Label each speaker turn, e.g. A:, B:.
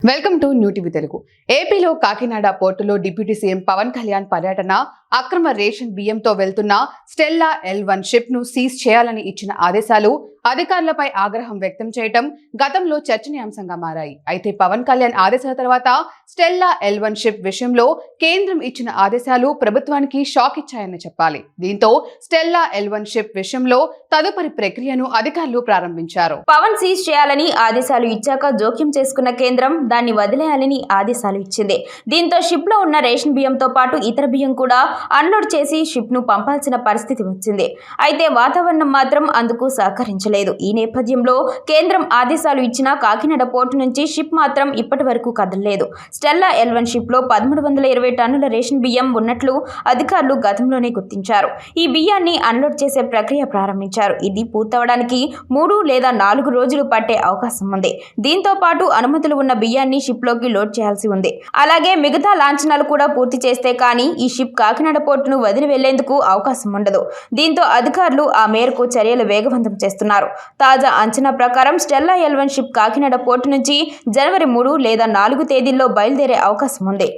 A: Welcome to new TV Telugu. ఏపీలో కాకినాడ పోర్టులో deputy CM Pawan Kalyan పర్యటన, అక్రమ రేషన్ బియ్యంతో వెళ్తున్న స్టెల్లా L1 షిప్ ను సీజ్ చేయాలని ఇచ్చిన ఆదేశాలు అధికారులపై ఆగ్రహం వ్యక్తం చేయటం గతంలో చర్చనీయాంశంగా మారాయి. అయితే పవన్ కళ్యాణ్ ఆదేశాల తర్వాత స్టెల్లా L1 షిప్ విషయంలో కేంద్రం ఇచ్చిన ఆదేశాలు ప్రభుత్వానికి షాక్ ఇచ్చాయని చెప్పాలి. దీంతో స్టెల్లా L1 షిప్ విషయంలో తదుపరి ప్రక్రియను అధికారులు ప్రారంభించారు.
B: పవన్ సీజ్ చేయాలని ఆదేశాలు ఇచ్చాక జోక్యం చేసుకున్న కేంద్రం దాన్ని వదిలేయాలని ఆదేశాలు ఇచ్చింది. దీంతో షిప్ లో ఉన్న రేషన్ బియ్యంతో పాటు ఇతర బియ్యం కూడా అన్లోడ్ చేసి షిప్ ను పంపాల్సిన పరిస్థితి వచ్చింది. అయితే వాతావరణం మాత్రం అందుకు సహకరించలేదు. ఈ నేపథ్యంలో కేంద్రం ఆదేశాలు ఇచ్చినా కాకినాడ పోర్టు నుంచి షిప్ మాత్రం ఇప్పటి వరకు కదలలేదు. స్టెల్లా L1 షిప్ లో 1320 టన్నుల రేషన్ బియ్యం ఉన్నట్లు అధికారులు గతంలోనే గుర్తించారు. ఈ బియ్యాన్ని అన్లోడ్ చేసే ప్రక్రియ ప్రారంభించారు. ఇది పూర్తవడానికి 3 లేదా 4 రోజులు పట్టే అవకాశం ఉంది. దీంతో పాటు అనుమతులు ఉన్న బియ్యాన్ని షిప్ లోకి లోడ్ చేయాల్సి ఉంది. అలాగే మిగతా లాంఛనాలు కూడా పూర్తి చేస్తే కానీ ఈ షిప్ కాకినాడ పోర్టును వదిలి వెళ్లేందుకు అవకాశం ఉండదు. దీంతో అధికారులు ఆ మేరకు చర్యలు వేగవంతం చేస్తున్నారు. తాజా అంచనా ప్రకారం Stella L1 ship Kakinada port నుంచి జనవరి 3 లేదా 4 తేదీల్లో బయలుదేరే అవకాశం ఉంది.